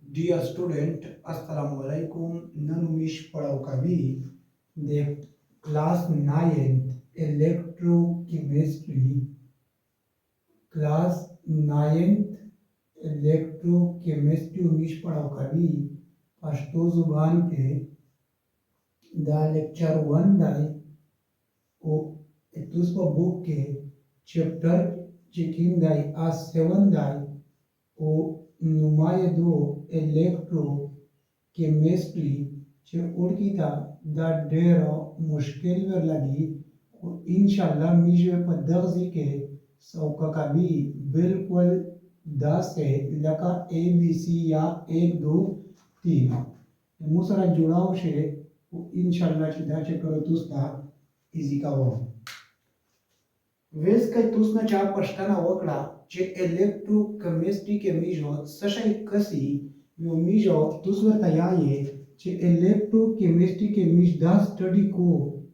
Dear student, Assalamu alaikum. Nanumish Padaukavi, the class 9th electrochemistry, class 9th electrochemistry उमिश पढ़ाओकावी पश्तो जुबान के दा लेक्चर 1 दाई ओ इतुस पर बुक के चैप्टर चेकिंग दाई आज 7 दाई o numayedo electrochemistry चे उड़कीता दा ढेरो मुश्किल वर लगी इंशाल्लाह मीजवे पद्धति के सौका का भी बिल्कुल 10 से लका ABC या 1 2 3 मुसरा जुड़ाव से इंशाल्लाह चिदा चे करो तुस्ता इजी का वो वेस का तुसना चा पश्ताना वकड़ा चे इलेक्ट्रोकेमिस्ट्री के मीजो सशाई कसी यो मीजो तुसवर तयाये चे इलेक्ट्रोकेमिस्ट्री के मीज दा स्टडी को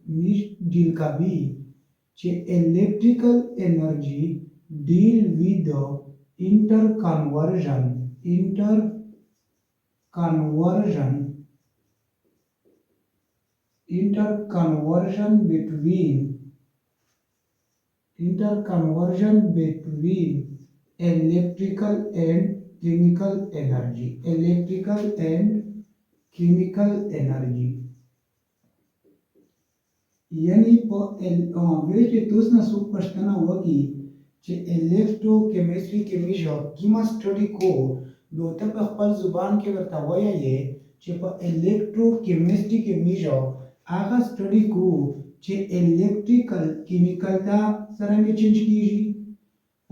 मीज डील का भी चे electrical energy deal with inter conversion between electrical and chemical energy यानी वेज तुसना सुपस्तना वकी चे इलेक्ट्रोकेमिस्ट्री के मिजो कीमा स्टडी को दो तक खपल जुबान के वर्ता वया ये चे प इलेक्ट्रोकेमिस्ट्री के मिजो आगा स्टडी को चे इलेक्ट्रिकल केमिकल ता सरंगे चेंज कीजी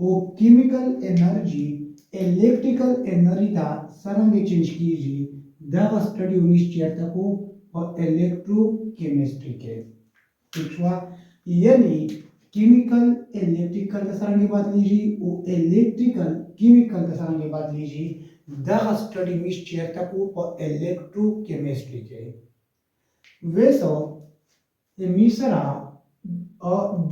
ओ केमिकल एनर्जी इलेक्ट्रिकल एनर्जी ता सरंगे चेंज कीजी दा स्टडी उनिश चेता को और इलेक्ट्रोकेमिस्ट्री के पिछवा यानी केमिकल इलेक्ट्रिकल का सरंगे बात लीजिए ओ इलेक्ट्रिकल केमिकल का सरंगे बात लीजिए दा स्टडी मिश चेता को और इलेक्ट्रोकेमिस्ट्री के वैसो मिसरा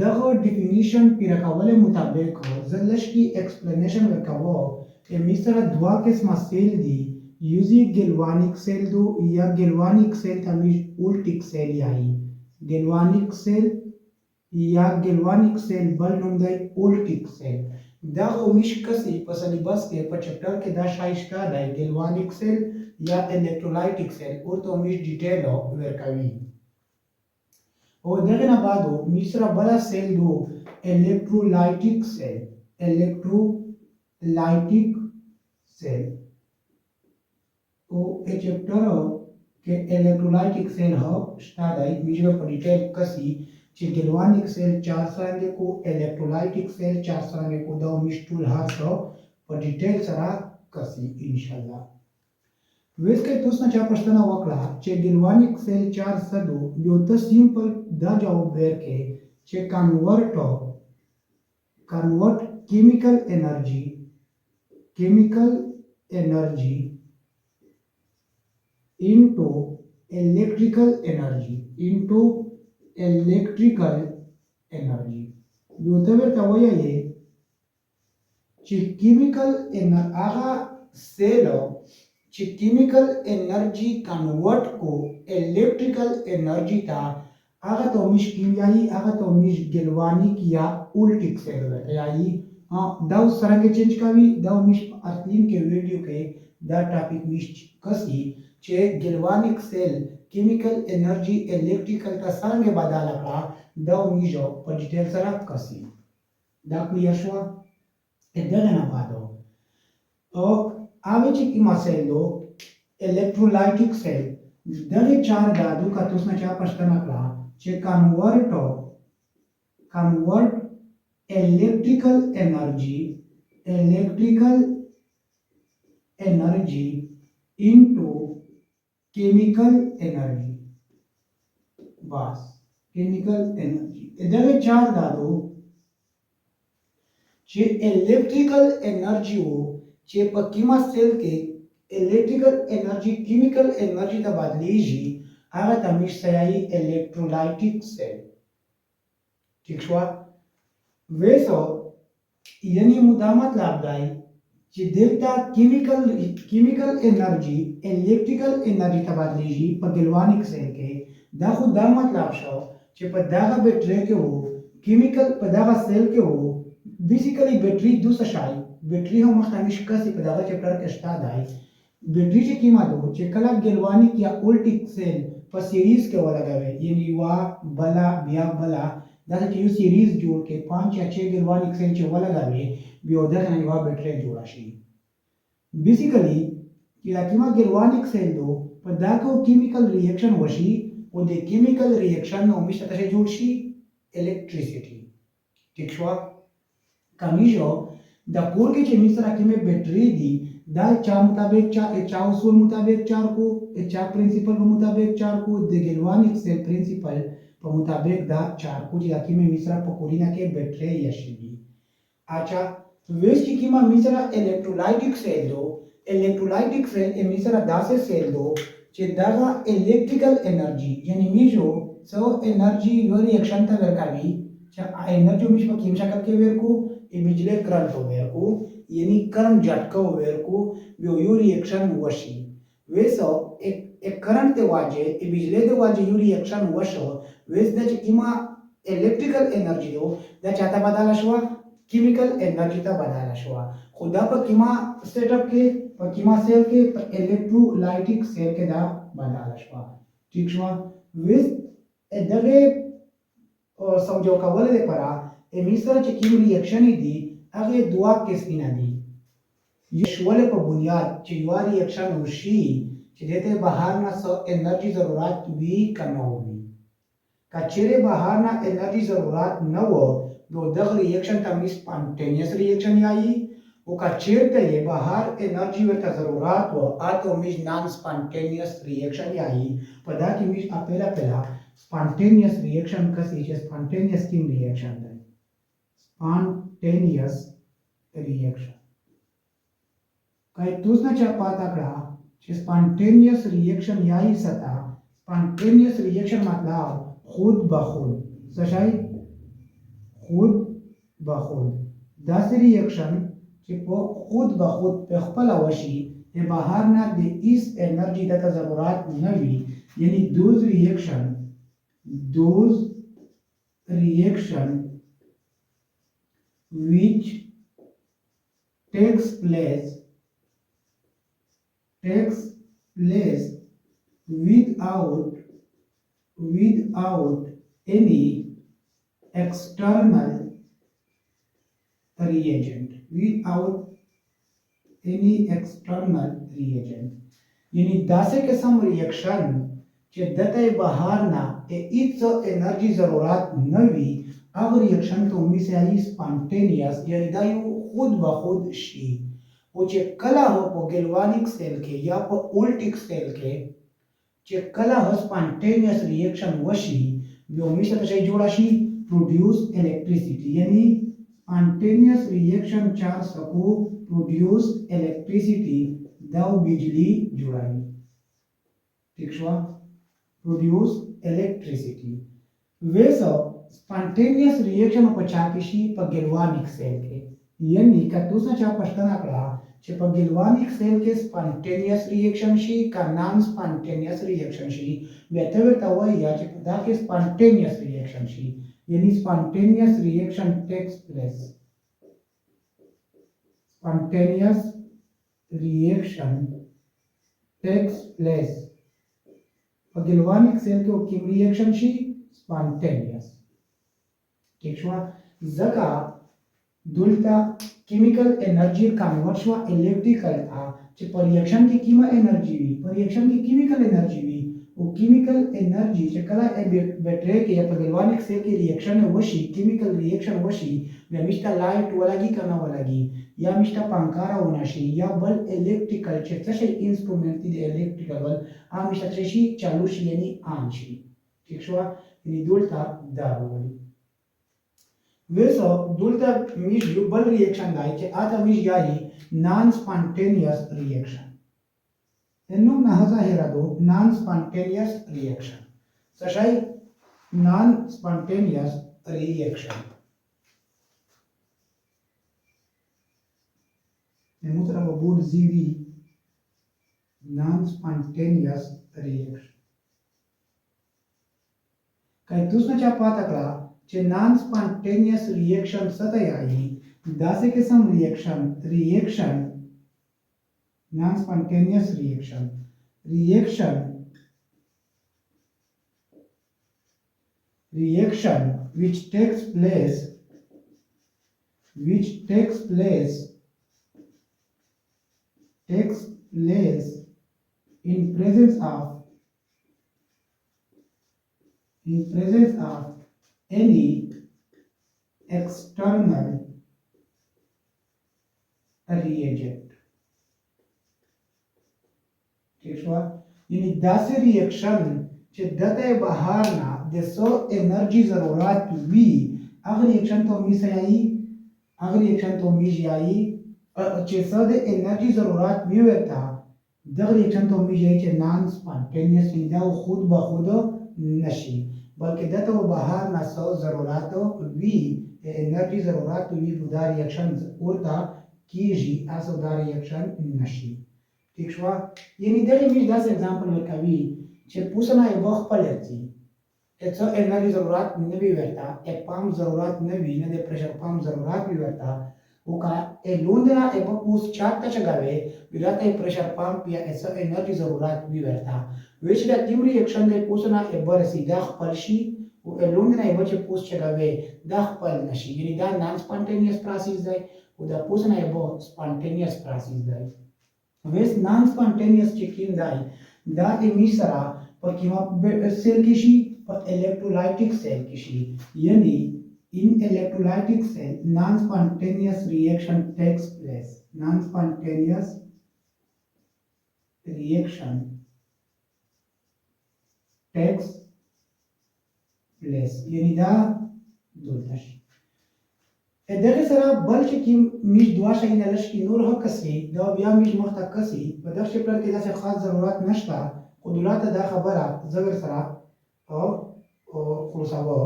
दगो डिफिनीशन पिरकावले मुताबिक हो जल्लश की एक्सप्लेनेशन रकावो मिसरा दुआ किस्म सेल दी यूजी गेल्वानिक सेल दो या गेल्वानिक सेल तमिज उल्टिक सेल याई गेल्वानिक सेल बल नंदai उल्टिक सेल दगो मिश कसी पसली बस के चैप्टर के दा शाइस्ता दा गेल्वानिक सेल या इलेक्ट्रोलाइटिक सेल और तो मिश डिटेल हो वेरकावी और देखना बादो मिश्रा बड़ा सेल दो इलेक्ट्रोलाइटिक सेल ओ ए चैप्टर के इलेक्ट्रोलाइटिक सेल हो स्टार्ट आई मिजो पर डिटेल कसी चे गेल्वानिक सेल 4 सरंगे को इलेक्ट्रोलाइटिक सेल 4 सरंगे को दो मिस्टूल हासो पर डिटेल सरा कसी इंशाल्लाह वेस के तुसना चा पश्तना वकला चे गेल्वानिक सेल 4 सदो जो त सिंपल दा जवाब बेर के चे convert chemical energy into electrical energy जो तबे तवया ये चे केमिकल एनर्जी कन्वर्ट को इलेक्ट्रिकल एनर्जी था आगा तो मिश कीमियाई आगा तो मिश गेल्वानिक या उल्टिक सेल याई हाँ दाउ सरंगे चेंज का भी दाउ मिश अर्थिन के वीडियो के दा टॉपिक मिश कसी चे गेल्वानिक सेल केमिकल एनर्जी इलेक्ट्रिकल का सरंगे बदला का दाउ मिशो पर डिटेल सरा कसी दा क्लियर हुआ इधर बादो और आवे चे की मसेल दो इलेक्ट्रोलाइटिक सेल दरे 4 दादू का तुसना चा पश्तना कला चे convert electrical energy into chemical energy बस केमिकल एनर्जी इधर 4 दादू चे इलेक्ट्रिकल एनर्जी हो चे पकीमा सेल के इलेक्ट्रिकल एनर्जी केमिकल एनर्जी ता बदलीजी आगा तमिश सयाई इलेक्ट्रोलाइटिक सेल ठीक हुआ वैसो यानी मुदामत लाभदाई delta chemical energy electrical energy تبادلېږي په ګلوانیک سیل کې دا خو دا مطلب شو چې په دغه بیټری کې وو کیمیکل په دغه سیل کې وو بیسیکلی بیټری دوسه شای بیټری هم مخامخ کسي په دغه چپټر کې شته دی بیټری چې کیما دو چې کله ګلوانیک یا اولټیک سیل په سیریز کې ولګوي یعنی وا بلا بیا بلا دا چې یو سیریز جوړ کې 5 یا 6 ګلوانیک سیل چې ولګوي بیا دغه یو بیټری جوړ شي بیسیکلی چې دا کیما ګلوانیک سیل دو په دا کو کیمیکل ریاکشن وشي او د کیمیکل ریاکشن نو مشته څه جوړ شي الیکټریسيټي ٹھیک شو کمیشو دا کور کې چې میسره کې بیټری دی دا چا مطابق چا اصول مطابق چار کو چا پرنسپل په مطابق چار کو د ګلوانیک سیل پرنسپل په مطابق دا چار کو چې دا کې میسره په کورینا کې بیټری یشي اچھا ویس چې کیما میسره الکترولایټیک سیل دو الکترولایټیک سیل میسره داسې سیل دو چې دا الکتریکل انرژي یعنی میجو سو انرژي یو ریاکشن ته ورکوي چې انرژي مش په کوم شکل کې ورکو ای بجلی کرنٹ ورکو یعنی کرنٹ جھٹکا ورکو یو ریاکشن وشي ویسو ایک کرنٹ ته واجه ای بجلی ته واجه یو ریاکشن وشو ویس د چې کیما الکتریکل انرژي دو دا چاته بدل شو کیمیکل انرژي ته بدل شو خدا په کیما سیټ اپ کې په کیما سیل کې په الکترولایټیک سیل کې دا بدل شو ٹھیک شو ویس دغه سمجھو کول لپاره امیسره چې کوم ریاکشن دي هغه دوه قسمونه دي یشول په بنیاد چې یو ریاکشن وشي چې دته بهر نه سو انرژي ضرورت وی کنه وي کچره بهر نه انرژي ضرورت نه وو نو دغه ریاکشن ته سپانټینیس ریاکشن یایي او کچره ته بهر انرژي ورته ضرورت وو اته میش نان سپانټینیس ریاکشن یایي په دا کې میش اپلا spontaneous reaction कसी है spontaneous किम reaction है spontaneous reaction काही तूच ना चा पाता कड़ा कि spontaneous reaction याही सता spontaneous reaction मतलब खुद बखुद सच्चाई खुद बखुद दस reaction कि वो खुद बखुद पे खपला वशी ये बाहर ना दे इस एनर्जी का ज़रूरत नहीं यानी those reaction which takes place without any external reagent यानी दासे किस्म रिएक्शन چې دته بهر نه هیڅ انرژي ضرورت نه وي هغه ریاکشن ته می سي سپانټینیس یعنی دا یو خود به خود شي او چې کله په ګلوانیک سیل کې یا په اولټیک سیل کې چې کله سپانټینیس ریاکشن وشي یو می څه شي جوړ شي پروډوس الکتریسيټي یعنی سپانټینیس ریاکشن چارج کو پروډوس الکتریسيټي دا بجلی جوړایي ٹھیک شو produce electricity वैसा spontaneous reaction په چا کې شي په ګلوانیک سیل کې یعنی کتو څه چا پښتنه کړه چې په ګلوانیک سیل کې spontaneous reaction شي کا نان spontaneous reaction شي وته ورته وایي چې دا کې spontaneous reaction شي یعنی spontaneous reaction takes place spontaneous reaction takes place په ګلوانیک سیل کې کوم ریاکشن شي سپانټینیس ٹھیک شو ځکه دلته کیمیکل انرژي کنورټ شو الکتریکل چې په ریاکشن کې کیما انرژي وي په ریاکشن کې کیمیکل انرژي وي او کیمیکل انرژي چې کله بیټری کې یا په ګلوانیک سیل کې ریاکشن وشي کیمیکل ریاکشن وشي بیا مشته لایټ ولګي کنه ولګي یا مشته پنکارا ونشي یا بل الکتریکل چې څه شي انسټرومنت دی الکتریکل بل هم مشته شي چالو شي یعنی آن شي ٹھیک شو یعنی دلته دا وایي ویسو دلته میش یو بل ریاکشن دی چې اته میش یایي نان سپانټینیس ریاکشن انه نه ظاهره دو نان سپانټینیس ریاکشن څه نان سپانټینیس ریاکشن المطرب بقول زيري non spontaneous reaction. Kaj tu smo ča patakla, če non spontaneous reaction satayayi, dase ke some reaction non spontaneous reaction which takes place in presence of any external reagent. ठीक हुआ यानी दासे रिएक्शन जे दते बाहर ना देसो एनर्जी जरूरत भी अगर रिएक्शन तो मी से आई अगर रिएक्शन तो मी आई चे सद एनर्जी जरूरत भी होता दग रिएक्शन तो मी जाई चे नॉन स्पॉन्टेनियस इंदा खुद ब खुद नशी बल्कि दते बाहर ना सो जरूरत भी एनर्जी जरूरत भी बुदा रिएक्शन होता कीजी असो दा रिएक्शन नशी ठीक شو یعنی دغه میش داس एग्जांपल ورکوي چې پوسنه یو وخت پلرتي اته انرژي ضرورت نه وی ورتا یک پام ضرورت نه وی نه د پرشر پام ضرورت وی ورتا وکا لوندنا ای په پوس چاټ ته چګاوي ولته پرشر پام پیا اسه انرژي ضرورت وی ورتا ویش د تیم ریاکشن د پوسنه ای بر سیده خپل شي او لوندنا ای په پوس چګاوي د خپل نشي یعنی دا نان سپانټینیوس پروسس دی او د پوسنه ای په سپانټینیوس پروسس دی ویس نان سپانټینیوس چې کیم دی دا ایمی سره په کیما سیل کې شي په الکترولایټیک سیل کې شي یعنی in electrolytic cell non-spontaneous reaction takes place non-spontaneous reaction takes place یعنی دا دلته شي دغه سره بل چې کوم میش دوا شي نه لش کې نور هک سي دا بیا میش مخته کسي په دغه شکل کې داسې خاص ضرورت نشته قدرت دا خبره زور سره او خلاصو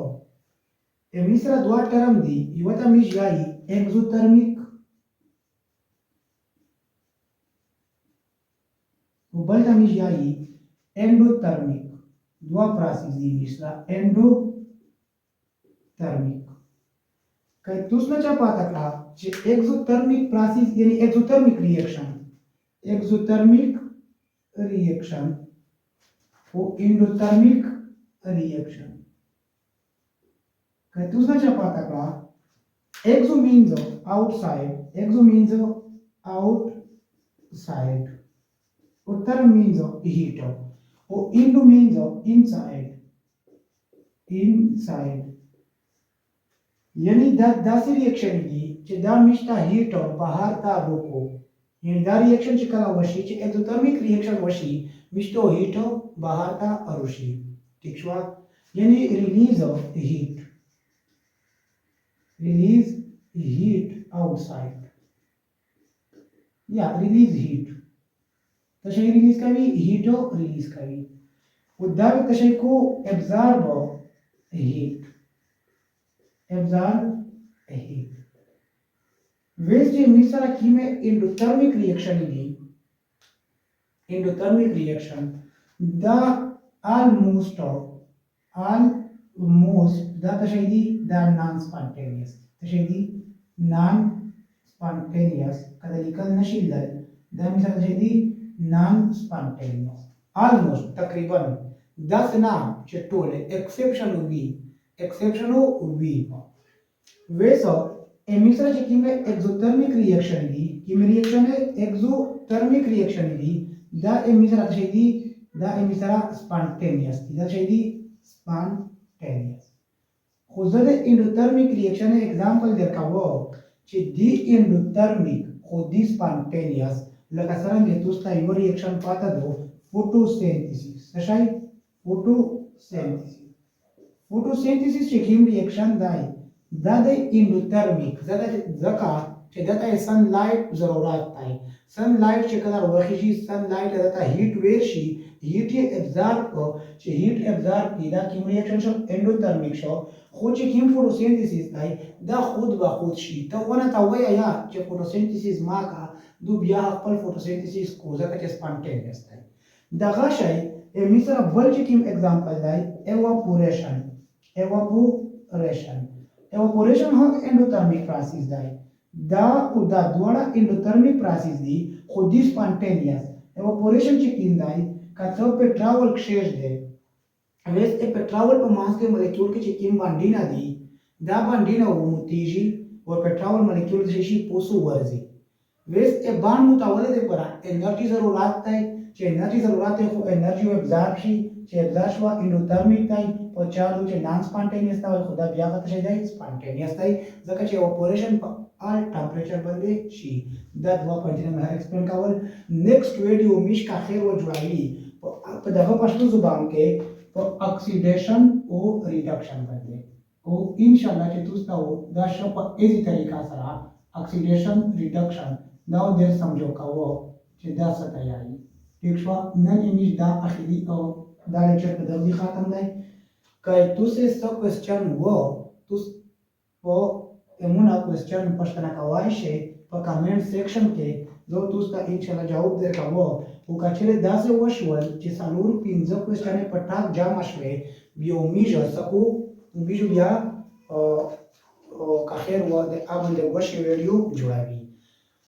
امی سره دوا ټرم دي یو ته میش یای اگزوترمیک او بل ته میش یای اندوترمیک دوا پروسس دي میش سره اندوترمیک که توس نه چا پاتا کړه چې اگزوترمیک پروسس یعنی اگزوترمیک ریاکشن او اندوترمیک ریاکشن که توس نه چا پاتا کړه exo means outside or therm means heat or indo means inside یعنی دا داسې ریاکشن دي چې دا مشته هیټ او بهر ته روکو یعنی دا ریاکشن چې کله وشي چې اگزوترمیک ریاکشن وشي مشته هیټ او بهر ته اروشي ٹھیک شو یعنی ریلیز heat outside या रिलीज हीट तसे रिलीज कवी हीट रिलीज कवी उद्दावे तसे को एब्जॉर्ब हीट वेस्ट जे मिसरा की में endothermic reaction the almost the तशैदी द नॉन स्पॉन्टेनियस कदलिकल नशिल्ल द मिसरा तशैदी नॉन स्पॉन्टेनियस almost तकरीबन 10 ना चटोले एक्सेप्शन भी वैसा एमिसरा जे की में एक्सोथर्मिक रिएक्शन दी की में रिएक्शन है एक्सोथर्मिक रिएक्शन दी द एमिसरा तशैदी द एमिसरा स्पॉन्टेनियस द तशैदी स्पॉन्टेनियस खुद एंडोथर्मिक रिएक्शन एग्जांपल देखावो چې دی एंडोथर्मिक خو دی स्पॉन्टेनियस لکه څنګه توستا یو रिएक्शन پاته دو फोटोसिंथेसिस شای फोटोसिंथेसिस چې کوم रिएक्शन دی دا د एंडोथर्मिक ځکه چې دته سن لایټ ضرورت دی سن لایټ چې کله ورخي سن لایټ دته هیټ ویر شي هیټ یې ابزارب کو چې هیټ ابزارب کیدا کوم रिएक्शन شو एंडोथर्मिक شو خو چې کوم फोटोसिंथेसिस دی دا خود به خود شي ته ونه تا وایي یا چې फोटोसिंथेसिस ما کا دو بیا خپل فوټوسنتھیسس کو ځکه چې سپانټینیس دی دغه شی می سره بل چې کوم اگزامپل دی ایواپوریشن ایواپوریشن هم اندوترمیک پروسیس دی دا دواړه اندوترمیک پروسیس دي خو دي سپانټینیس ایواپوریشن چې کوم دی کته پټراول کښېږ دی ویس پټراول په ماس کې مالیکول کې چې کوم باندینه دي دا باندینه وموتیږي او پټراول مالیکول شي پوسو ورځي ویس بان متولد پر انرژي ضرورت دی چې انرژي ضرورت خو انرژي ابزارب شي چې ابزار شو اندوترمیک دی او چالو چې نان سپانټینیس دی خو دا بیا غته شي دی سپانټینیس دی ځکه چې ایواپوریشن په all temperature باندې شي دا دوه پوینټونه مې ایکسپلین کول نیکسټ ویډیو میش کا خیر و جوړایي په دغه پښتو زبان کې په اکسیډیشن او ریډکشن باندې او ان شاء الله چې تاسو دا شو په ایزی طریقه سره اکسیډیشن ریډکشن دا ډېر سمجھو کاوه چې دا څه تیاری ٹھیک شو نن میش دا اخیری او دا لیکچر په دغه ختم دی که تاسو څه کوېسچن وو تاسو په امونه کوېسچن پښتنه کوای شي په کمنټ سیکشن کې زه تاسو ته ان شاء الله جواب درکوم او کچره داسې وشول چې څلور پنځه کوېسچن په ټاک جمع شوي بیا میژه سکو میژه بیا که خیر و د امن د وشي ویډیو جوړوي